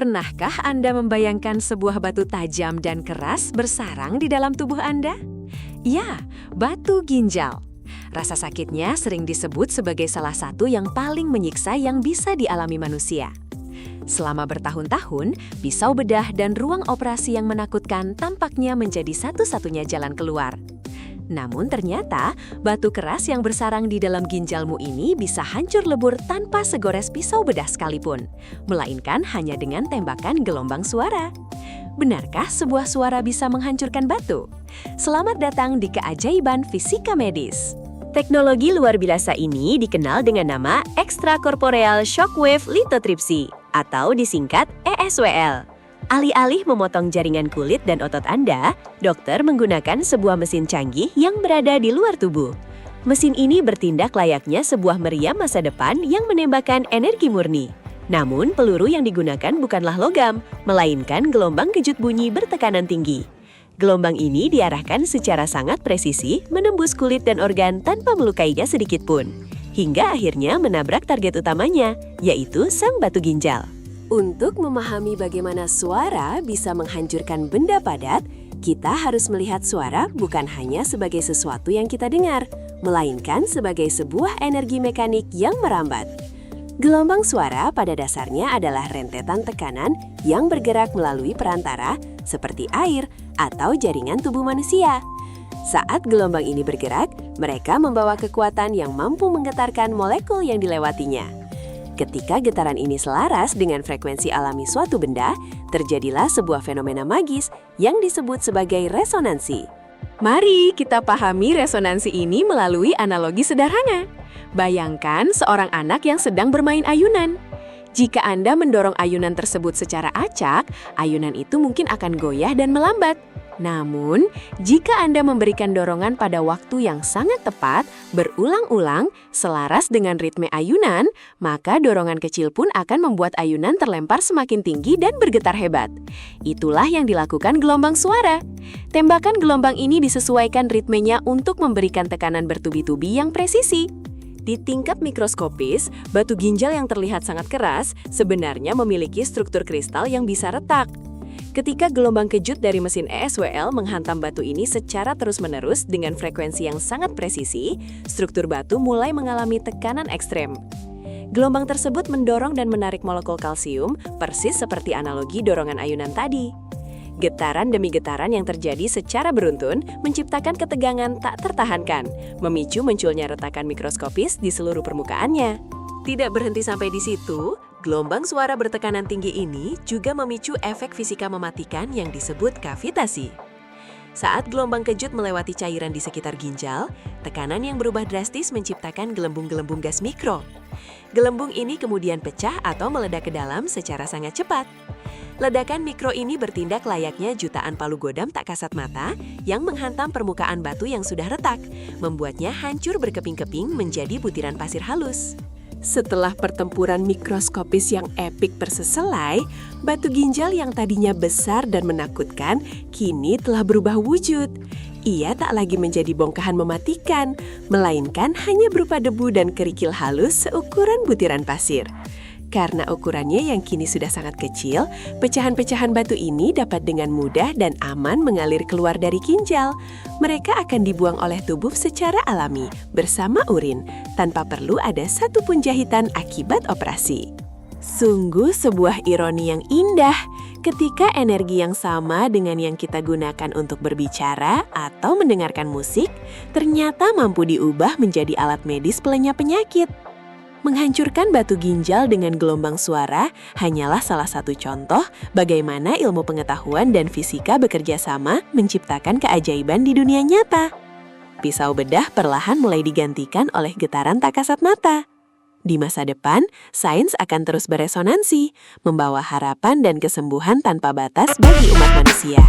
Pernahkah Anda membayangkan sebuah batu tajam dan keras bersarang di dalam tubuh Anda? Ya, batu ginjal. Rasa sakitnya sering disebut sebagai salah satu yang paling menyiksa yang bisa dialami manusia. Selama bertahun-tahun, pisau bedah dan ruang operasi yang menakutkan tampaknya menjadi satu-satunya jalan keluar. Namun ternyata, batu keras yang bersarang di dalam ginjalmu ini bisa hancur lebur tanpa segores pisau bedah sekalipun, melainkan hanya dengan tembakan gelombang suara. Benarkah sebuah suara bisa menghancurkan batu? Selamat datang di keajaiban fisika medis. Teknologi luar biasa ini dikenal dengan nama Extracorporeal Shockwave Lithotripsy, atau disingkat ESWL. Alih-alih memotong jaringan kulit dan otot Anda, dokter menggunakan sebuah mesin canggih yang berada di luar tubuh. Mesin ini bertindak layaknya sebuah meriam masa depan yang menembakkan energi murni. Namun, peluru yang digunakan bukanlah logam, melainkan gelombang kejut bunyi bertekanan tinggi. Gelombang ini diarahkan secara sangat presisi menembus kulit dan organ tanpa melukainya sedikit pun, hingga akhirnya menabrak target utamanya, yaitu sang batu ginjal. Untuk memahami bagaimana suara bisa menghancurkan benda padat, kita harus melihat suara bukan hanya sebagai sesuatu yang kita dengar, melainkan sebagai sebuah energi mekanik yang merambat. Gelombang suara pada dasarnya adalah rentetan tekanan yang bergerak melalui perantara seperti air atau jaringan tubuh manusia. Saat gelombang ini bergerak, mereka membawa kekuatan yang mampu menggetarkan molekul yang dilewatinya. Ketika getaran ini selaras dengan frekuensi alami suatu benda, terjadilah sebuah fenomena magis yang disebut sebagai resonansi. Mari kita pahami resonansi ini melalui analogi sederhana. Bayangkan seorang anak yang sedang bermain ayunan. Jika Anda mendorong ayunan tersebut secara acak, ayunan itu mungkin akan goyah dan melambat. Namun, jika Anda memberikan dorongan pada waktu yang sangat tepat, berulang-ulang, selaras dengan ritme ayunan, maka dorongan kecil pun akan membuat ayunan terlempar semakin tinggi dan bergetar hebat. Itulah yang dilakukan gelombang suara. Tembakan gelombang ini disesuaikan ritmenya untuk memberikan tekanan bertubi-tubi yang presisi. Di tingkat mikroskopis, batu ginjal yang terlihat sangat keras sebenarnya memiliki struktur kristal yang bisa retak. Ketika gelombang kejut dari mesin ESWL menghantam batu ini secara terus-menerus dengan frekuensi yang sangat presisi, struktur batu mulai mengalami tekanan ekstrem. Gelombang tersebut mendorong dan menarik molekul kalsium, persis seperti analogi dorongan ayunan tadi. Getaran demi getaran yang terjadi secara beruntun menciptakan ketegangan tak tertahankan, memicu munculnya retakan mikroskopis di seluruh permukaannya. Tidak berhenti sampai di situ, gelombang suara bertekanan tinggi ini juga memicu efek fisika mematikan yang disebut kavitasi. Saat gelombang kejut melewati cairan di sekitar ginjal, tekanan yang berubah drastis menciptakan gelembung-gelembung gas mikro. Gelembung ini kemudian pecah atau meledak ke dalam secara sangat cepat. Ledakan mikro ini bertindak layaknya jutaan palu godam tak kasat mata yang menghantam permukaan batu yang sudah retak, membuatnya hancur berkeping-keping menjadi butiran pasir halus. Setelah pertempuran mikroskopis yang epik berseselai, batu ginjal yang tadinya besar dan menakutkan kini telah berubah wujud. Ia tak lagi menjadi bongkahan mematikan, melainkan hanya berupa debu dan kerikil halus seukuran butiran pasir. Karena ukurannya yang kini sudah sangat kecil, pecahan-pecahan batu ini dapat dengan mudah dan aman mengalir keluar dari ginjal. Mereka akan dibuang oleh tubuh secara alami, bersama urin, tanpa perlu ada satupun jahitan akibat operasi. Sungguh sebuah ironi yang indah, ketika energi yang sama dengan yang kita gunakan untuk berbicara atau mendengarkan musik, ternyata mampu diubah menjadi alat medis pelenyap penyakit. Menghancurkan batu ginjal dengan gelombang suara hanyalah salah satu contoh bagaimana ilmu pengetahuan dan fisika bekerja sama menciptakan keajaiban di dunia nyata. Pisau bedah perlahan mulai digantikan oleh getaran tak kasat mata. Di masa depan, sains akan terus beresonansi, membawa harapan dan kesembuhan tanpa batas bagi umat manusia.